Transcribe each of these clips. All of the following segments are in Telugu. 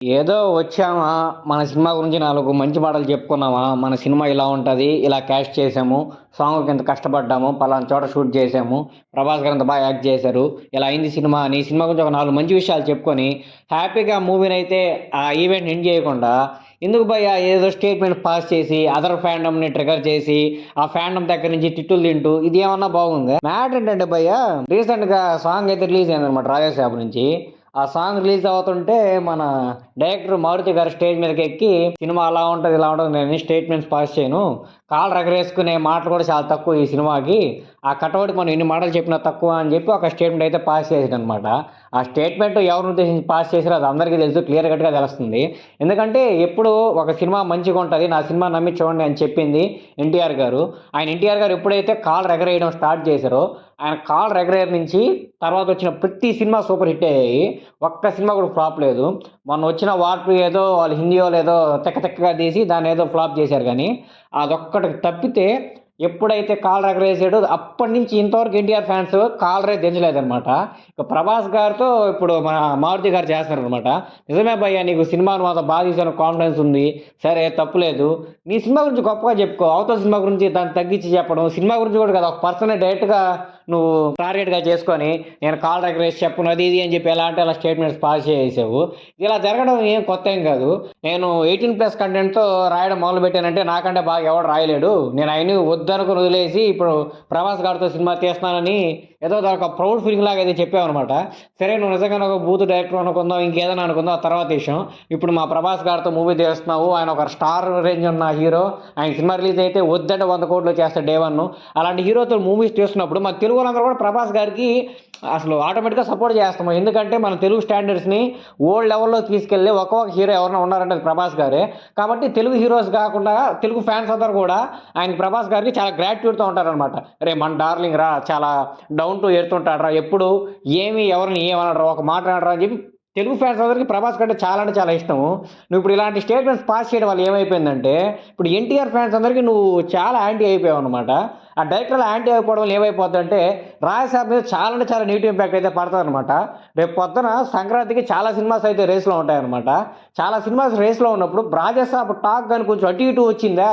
ఏదో వచ్చామా, మన సినిమా గురించి 4 మంచి మాటలు చెప్పుకున్నామా, మన సినిమా ఇలా ఉంటది, ఇలా క్యాస్ట్ చేసాము, సాంగ్‌కి ఇంత కష్టపడ్డాము, పలానా చోట షూట్ చేసాము, ప్రభాస్ గారు ఇంత బాగా యాక్ట్ చేశారు, ఇలా అయింది సినిమా అని సినిమా గురించి ఒక 4 మంచి విషయాలు చెప్పుకొని, హ్యాపీగా మూవీనైతే ఆ ఈవెంట్‌ని ఎండ్ చేయకుండా, ఎందుకు భయ్యా ఏదో స్టేట్మెంట్ పాస్ చేసి, అదర్ ఫాండమ్‌ని ట్రిగ్గర్ చేసి, ఆ ఫాండమ్ దగ్గర నుంచి తిట్టులు తింటూ ఇది ఏమన్నా బాగుందా? మ్యాటర్ ఏంటంటే భయ్యా, రీసెంట్‌గా సాంగ్ అయితే రిలీజ్ అయిందనమాట 'రాజాసాబ్' నుంచి. ఆ సాంగ్ రిలీజ్ అవుతుంటే మన డైరెక్టర్ మారుతి గారు స్టేజ్ మీదకి ఎక్కి సినిమా అలా ఉంటది, ఇలా ఉంటది. నేను స్టేట్మెంట్స్ పాస్ చేయను. కాళ్ళు రగరేసుకునే మాటలు కూడా చాలా తక్కువ ఈ సినిమాకి. ఆ కటౌట్‌కి మనం ఎన్ని మాటలు చెప్పినా తక్కువ అని చెప్పి ఒక స్టేట్మెంట్ అయితే పాస్ చేసాడనమాట. ఆ స్టేట్మెంట్ ఎవరిని ఉద్దేశించి పాస్ చేసారో అది అందరికీ తెలుసు. క్లియర్ కట్‌గా తెలుస్తుంది. ఎందుకంటే ఎప్పుడు ఒక సినిమా మంచిగా ఉంటది. నా సినిమా నమ్మి చూడండి అని చెప్పింది ఎన్టీఆర్ గారు. ఎన్టీఆర్ గారు ఎప్పుడైతే కాళ్ళు ఎగరేయడం స్టార్ట్ చేశారో, ఆయన కాళ్ళు ఎగరేయడం నుంచి తర్వాత వచ్చిన ప్రతి సినిమా సూపర్ హిట్ అయ్యాయి. ఒక్క సినిమా కూడా ఫ్లాప్ లేదు. మొన్న వచ్చిన 'వార్ 2' ఏదో వాళ్ళు హిందీ వోళ్ళు ఏదో తిక్క తిక్కగా తీసి దాన్ని ఏదో ఫ్లాప్ చేశారు గానీ, అదొక్కటి తప్పితే ఎప్పుడైతే కాలర్ ఎగరేసాడో అప్పటినుంచి ఇంతవరకు ఎన్టీఆర్ ఫ్యాన్స్ కాలరే దించలేదనమాట. ఇక ప్రభాస్ గారితో ఇప్పుడు మన మారుతి గారు చేస్తున్నారనమాట. నిజమే భయ్యా, నీకు సినిమాను మాత్రం బాగా తీశాను కాన్ఫిడెన్స్ ఉంది. సరే తప్పులేదు. నీ సినిమా గురించి గొప్పగా చెప్పుకో. అవతల సినిమా గురించి దాన్ని తగ్గించి చెప్పడం, సినిమా గురించి కూడా కదా ఒక పర్సన్‌ని డైరెక్ట్‌గా నువ్వు టార్గెట్‌గా చేసుకొని, నేను కాలర్ ఎగరేసి చెప్పను అది ఇది అని చెప్పి ఎలా అంటే అలా స్టేట్మెంట్స్ పాస్ చేసేసావు. ఇలా జరగడం ఏం కొత్తేం కాదు. నేను 18+ కంటెంట్‌తో రాయడం మొదలుపెట్టానంటే నాకంటే బాగా ఎవడు రాయలేడు. నేను అయన్నీ వద్దనుకుని వదిలేసి ఇప్పుడు ప్రభాస్ గారితో సినిమా తీస్తున్నానని ఏదో అదొక ప్రౌడ్ ఫీలింగ్ లాగా అయితే చెప్పావనమాట. సరే నువ్వు నిజంగానే ఒక బూత్ డైరెక్టర్ అనుకుందాం, ఇంకేదైనా అనుకుందాం ఆ తర్వాత విషయం. ఇప్పుడు మా ప్రభాస్ గారితో మూవీ తీస్తున్నావు. ఆయన ఒక స్టార్ రేంజ్ ఉన్న హీరో. ఆయన సినిమా రిలీజ్ అయితే వద్దంటే 100 కోట్లు చేస్తాడు డే వన్. అలాంటి హీరోతో మూవీస్ తీస్తున్నప్పుడు మన తెలుగు వాళ్ళందరూ కూడా ప్రభాస్ గారికి అసలు ఆటోమేటిక్‌గా సపోర్ట్ చేస్తాము. ఎందుకంటే మన తెలుగు స్టాండర్డ్స్‌ని వరల్డ్ లెవెల్‌లో తీసుకెళ్ళి ఒక్కొక్క హీరో ఎవరైనా ఉన్నారంటే అది ప్రభాస్ గారే. కాబట్టి తెలుగు హీరోస్ కాకుండా తెలుగు ఫ్యాన్స్ అందరూ కూడా ఆయన ప్రభాస్ గారికి చాలా గ్రాటిట్యూడ్‌తో ఉంటారనమాట. "అరే మన డార్లింగ్ రా, చాలా డౌన్ టు ఎర్త్ ఉంటాడురా, ఎప్పుడు ఏమి ఎవరిని ఏమనడురా, ఒక మాట అనడురా" అని చెప్పి తెలుగు ఫ్యాన్స్ అందరికి ప్రభాస్ కంటే చాలా అంటే చాలా ఇష్టము. నువ్వు ఇప్పుడు ఇలాంటి స్టేట్మెంట్స్ పాస్ చేయడం వల్ల ఏమైపోయిందంటే, ఇప్పుడు ఎన్టీఆర్ ఫ్యాన్స్ అందరికి నువ్వు చాలా యాంటీ అయిపోయావనమాట. ఆ డైరెక్టర్ అలా యాంటీ అయిపోవడం వల్ల ఏమైపోద్దంటే, రాజసాబ్ మీద చాలా అంటే చాలా నెగెటివ్ ఇంపాక్ట్ అయితే పడతదనమాట. రేపు పొద్దున సంక్రాంతికి చాలా సినిమాస్ అయితే రేస్‌లో ఉంటాయనమాట. చాలా సినిమాస్ రేస్‌లో ఉన్నప్పుడు రాజసాబ్ టాక్ గాని కొంచెం అటు ఇటు వచ్చిందా,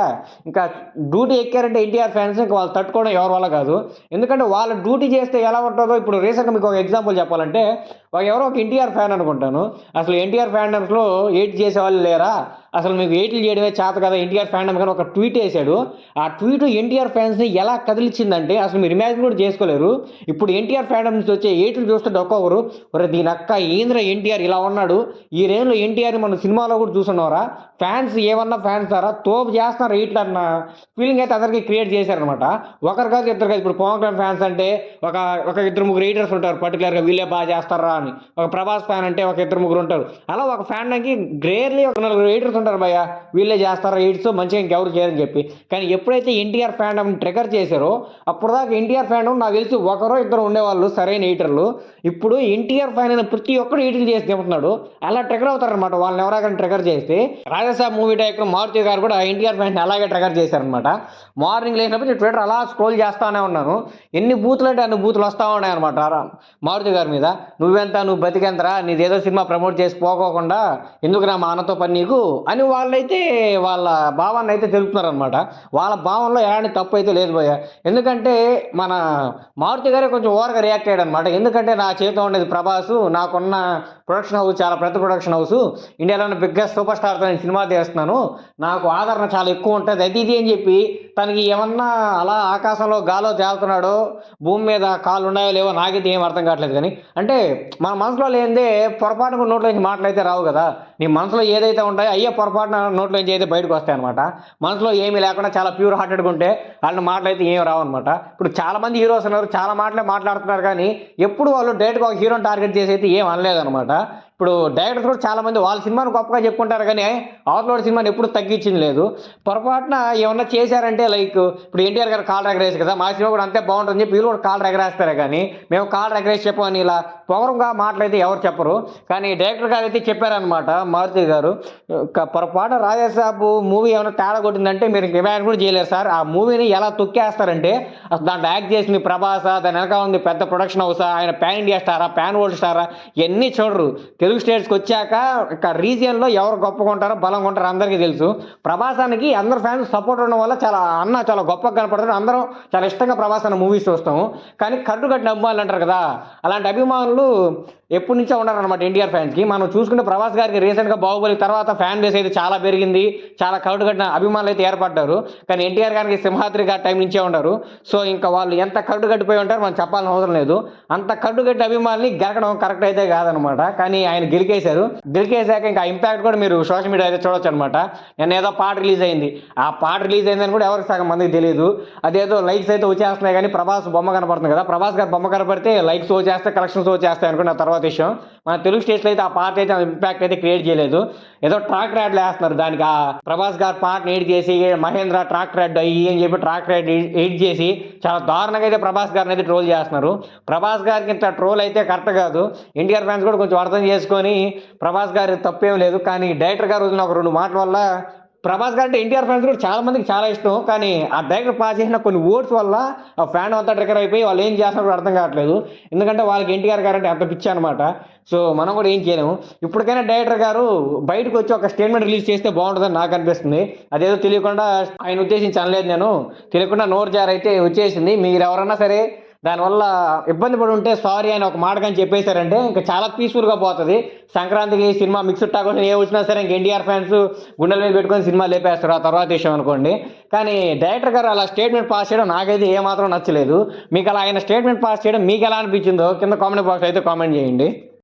ఇంకా డ్యూటీ ఎక్కారంటే ఎన్టీఆర్ ఫ్యాన్స్ ఇంక వాళ్ళు తట్టుకోవడం ఎవరి వల్ల కాదు. ఎందుకంటే వాళ్ళు డ్యూటీ చేస్తే ఎలా ఉంటదో ఇప్పుడు రీసెంట్‌గా మీకు ఒక ఎగ్జాంపుల్ చెప్పాలంటే, ఎవరో ఒక ఎన్టీఆర్ ఫ్యాన్ అనుకుంటాను. అసలు ఎన్టీఆర్ ఫ్యాండమ్స్‌లో ఎయిట్ చేసేవాళ్ళు లేరా? అసలు మీకు ఎయిట్లు చేయడమే చేత కదా ఎన్టీఆర్ ఫ్యాండమ్ అని ఒక ట్వీట్ ఏసాడు. ఆ ట్వీట్ ఎన్టీఆర్ ఫ్యాన్స్‌ని ఎలా కదిలిచ్చిందంటే అసలు మీరు ఇమాజిన్ కూడా చేసుకోలేరు. ఇప్పుడు ఎన్టీఆర్ ఫ్యాండమ్ నుంచి వచ్చే ఎయిట్లు చూస్తుంటే ఒక్కొక్కరు, ఒరేయ్ దీనక్క ఏందిరా ఎన్టీఆర్ ఇలా ఉన్నాడు. ఈ రేంజ్‌లో ఎన్టీఆర్‌ని మనం సినిమాలో కూడా చూసున్నాంరా. ఫ్యాన్స్ ఏమన్నా ఫ్యాన్స్ రా తోపు చేస్తున్నారు ఎయిట్లు అన్న ఫీలింగ్ అయితే అందరికీ క్రియేట్ చేశారనమాట. ఒకరు కాదు ఇద్దరు కాదు. ఇప్పుడు పవన్ కళ్యాణ్ ఫ్యాన్స్ అంటే ఒక ఒక ఇద్దరు ముగ్గురు ఎయిటర్స్ ఉంటారు పర్టికులర్‌గా వీళ్ళే బాగా చేస్తారా అని. ఒక ప్రభాస్ ఫ్యాన్ అంటే ఒక ఇద్దరు ముగ్గురు ఉంటారు. అలా ఒక ఫ్యాండమ్‌కి గ్రేర్‌లీ ఒక నలుగురు ఎయిటర్స్ ఉంటారు భయ్యా. వీళ్ళే చేస్తారా ఎయిట్స్ మంచిగా ఇంకెవరు చేయరని చెప్పి. కానీ ఎప్పుడైతే ఎన్టీఆర్ ఫ్యాండమ్‌ని ట్రిగ్గర్ చేశారో అప్పటిదాకా ఎన్టీఆర్ ఫ్యాండమ్ నాకు తెలిసి ఒకరో ఇద్దరు ఉండేవాళ్ళు సరైన ఎయిటర్లు. ఇప్పుడు ఎన్టీఆర్ ఫ్యాన్ అయిన ప్రతి ఒక్కడు ఎయిట్లు చేసి దింపుతున్నాడు. అలా ట్రిగ్గర్ అవుతారనమాట వాళ్ళని ఎవరైనా ట్రిగ్గర్ చేస్తే. రాజసాబ్ మూవీ డైరెక్టర్ మారుతి గారు కూడా ఎన్టీఆర్ ఫ్యాన్స్‌ని అలాగే ట్రిగ్గర్ చేశారనమాట. మార్నింగ్ లేచినప్పుడు నేను ట్విట్టర్ అలా స్క్రోల్ చేస్తానే ఉన్నాను. ఎన్ని బూతులు అంటే అన్ని బూతులు వస్తా ఉన్నాయన్నమాట మారుతి గారి మీద. "నువ్వెంత, నువ్వు బతికెంతరా, నీదేదో సినిమా ప్రమోట్ చేసి పోకోకుండా ఎందుకురా మా అన్నతో పని నీకు" అని వాళ్ళైతే వాళ్ళ భావాన్ని అయితే తెలుపుతున్నారనమాట. వాళ్ళ భావంలో ఎలాంటి తప్పు అయితే లేదు భయ్యా. ఎందుకంటే మన మారుతి గారే కొంచెం ఓవర్‌గా రియాక్ట్ అయ్యాడనమాట. ఎందుకంటే నా చేతిలో ఉండేది ప్రభాసు, నాకున్న ప్రొడక్షన్ హౌస్ చాలా పెద్ద ప్రొడక్షన్ హౌస్, ఇండియాలోనే బిగ్గెస్ట్ సూపర్ స్టార్‌తో నేను సినిమా తీస్తున్నాను, నాకు ఆదరణ చాలా ఎక్కువ ఉంటది అది ఇది అని చెప్పి తనకి ఏమన్నా అలా ఆకాశంలో గాల్లో తేలుతున్నాడో, భూమి మీద కాళ్ళు ఉన్నాయో లేవో నాకైతే ఏం అర్థం కావట్లేదు గానీ, అంటే మన మనసులో లేనిదే పొరపాటున కూడా నోట్లో నుంచి మాటలైతే రావు కదా! నీ మనసులో ఏదైతే ఉంటాయో అయ్యే పొరపాటున నోట్లో నుంచి అయితే బయటకు వస్తాయన్నమాట. మనసులో ఏమీ లేకుండా చాలా ప్యూర్ హార్టెడ్‌గా ఉంటే అలాంటి మాటలైతే ఏమి రావన్నమాట. ఇప్పుడు చాలామంది హీరోస్ ఉన్నారు. చాలా మాటలే మాట్లాడుతున్నారు కానీ ఎప్పుడు వాళ్ళు డైరెక్ట్‌గా ఒక హీరోని టార్గెట్ చేసి అయితే ఏం అనలేదన్నమాట. ఇప్పుడు డైరెక్టర్స్ కూడా చాలామంది వాళ్ళ సినిమాని గొప్పగా చెప్పుకుంటారు కానీ అవతలోడి సినిమాని ఎప్పుడు తగ్గించింది లేదు. పొరపాటున ఏమన్నా చేశారంటే లైక్ ఇప్పుడు ఎన్టీఆర్ గారు కాలర్ ఎగరేసి కదా, మా సినిమా కూడా అంతే బాగుంటుందని చెప్పి వీళ్ళు కూడా కాలర్ ఎగరేస్తారే కానీ మేము కాలర్ ఎగరేసి చెప్పమని ఇలా పొగరుగా మాటలైతే ఎవరు చెప్పరు. కానీ డైరెక్టర్ గారు అయితే చెప్పారనమాట మారుతి గారు. పొరపాటున రాజాసాబ్ మూవీ ఏమైనా తేడా కొట్టిందంటే మీరు ఇమాజిన్ కూడా చేయలేరు సార్. ఆ మూవీని ఎలా తొక్కేస్తారంటే అసలు దాంట్లో యాక్ట్ చేసింది ప్రభాసా, దాని వెనక ఉంది పెద్ద ప్రొడక్షన్ హౌసా, ఆయన పాన్ ఇండియా స్టారా, పాన్ వరల్డ్ స్టారా, ఇవన్నీ చూడరు. తెలుగు స్టేట్స్కి వచ్చాక ఇక రీజియన్లో ఎవరు గొప్పగా ఉంటారో బలంగా ఉంటారో అందరికీ తెలుసు. ప్రభాసానికి అందరు ఫ్యాన్స్ సపోర్ట్ ఉండడం వల్ల చాలా గొప్పగా కనపడతాడు. అందరం చాలా ఇష్టంగా ప్రభాస్ అన్న మూవీస్ చూస్తాము. కానీ కట్టు కట్టిన అభిమానులు అంటారు కదా, అలాంటి అభిమానులు ఎప్పటి నుంచో ఉన్నారనమాట ఎన్టీఆర్ ఫ్యాన్స్కి. మనం చూసుకుంటే ప్రభాస్ గారికి రీసెంట్గా బాహుబలి తర్వాత ఫ్యాన్ బేస్ అయితే చాలా పెరిగింది, చాలా కట్టు కట్టిన అభిమానులు అయితే ఏర్పడ్డారు. కానీ ఎన్టీఆర్ గారికి సింహాద్రి గారి టైం నుంచే ఉన్నారు. సో ఇంకా వాళ్ళు ఎంత కట్టు కట్టిపోయి ఉంటారో మనం చెప్పాల్సిన అవసరం లేదు. అంత కట్టు కట్టిన అభిమానుల్ని గెలకడం కరెక్ట్ అయితే కాదనమాట. కానీ ఆయన గెలికేశాక ఇంకా ఇంపాక్ట్ కూడా మీరు సోషల్ మీడియా అయితే చూడొచ్చు అనమాట. నేను ఏదో పాట రిలీజ్ అయింది, ఆ పాట రిలీజ్ అయిందని కూడా ఎవరికి సగం మందికి తెలియదు. అదేదో లైక్స్ అయితే వచ్చేస్తున్నాయి కానీ ప్రభాస్ బొమ్మ కనపడుతుంది కదా, ప్రభాస్ గారు బొమ్మ కనపడితే లైక్స్ వచ్చేస్తాయి, కలెక్షన్స్ వచ్చేస్తాయి అనుకున్న తర్వాత విషయం. మన తెలుగు స్టేట్స్లో అయితే ఆ పాట అయితే ఇంపాక్ట్ అయితే క్రియేట్ చేయలేదు. ఏదో ట్రాక్టర్ యాడ్లు వేస్తున్నారు దానికి. ఆ ప్రభాస్ గారు పాటను ఎడిట్ చేసి మహేంద్ర ట్రాక్టర్ యాడ్ అయ్యి అని చెప్పి ట్రాక్టర్ యాడ్ ఎడిట్ చేసి చాలా దారుణంగా అయితే ప్రభాస్ గారిని అయితే ట్రోల్ చేస్తున్నారు. ప్రభాస్ గారికి ఇంత ట్రోల్ అయితే కరెక్ట్ కాదు. ఎన్టీఆర్ ఫ్యాన్స్ కూడా కొంచెం అర్థం చేసుకొని, ప్రభాస్ గారి తప్పేం లేదు, కానీ డైరెక్టర్ గారు వదిలిన ఒక 2 మాటల వల్ల ప్రభాస్ గారు అంటే ఎన్టీఆర్ ఫ్యాన్స్ కూడా చాలా మందికి చాలా ఇష్టం. కానీ ఆ డైరెక్టర్ పాస్ చేసిన కొన్ని ఓట్స్ వల్ల ఆ ఫ్యాన్ అంతా ట్రిగర్ అయిపోయి వాళ్ళు ఏం చేస్తున్నారో అర్థం కావట్లేదు. ఎందుకంటే వాళ్ళకి ఎన్టీఆర్ గారు అంటే అంత పిచ్చి అనమాట. సో మనం కూడా ఏం చేయలేము. ఇప్పటికైనా డైరెక్టర్ గారు బయటకు వచ్చి ఒక స్టేట్మెంట్ రిలీజ్ చేస్తే బాగుంటుందని నాకు అనిపిస్తుంది. అదేదో తెలియకుండా ఆయన ఉద్దేశించి అనలేదు నేను, తెలియకుండా నోరు జారైతే వచ్చేసింది. మీరు ఎవరన్నా సరే దానివల్ల ఇబ్బంది పడి ఉంటే సారీ అని ఒక మాట కానీ చెప్పేశారంటే ఇంకా చాలా పీస్ఫుల్గా పోతుంది. సంక్రాంతికి సినిమా మిక్స్డ్ టాక్ ఏ వచ్చినా సరే ఇంక ఎన్టీఆర్ ఫ్యాన్స్ గుండెల మీద పెట్టుకొని సినిమా లేపేస్తారు ఆ తర్వాత విషయం అనుకోండి. కానీ డైరెక్టర్ గారు అలా స్టేట్మెంట్ పాస్ చేయడం నాకైతే ఏమాత్రం నచ్చలేదు. మీకు అలా ఆయన స్టేట్మెంట్ పాస్ చేయడం మీకు ఎలా అనిపించిందో కింద కామెంట్ బాక్స్ అయితే కామెంట్ చేయండి.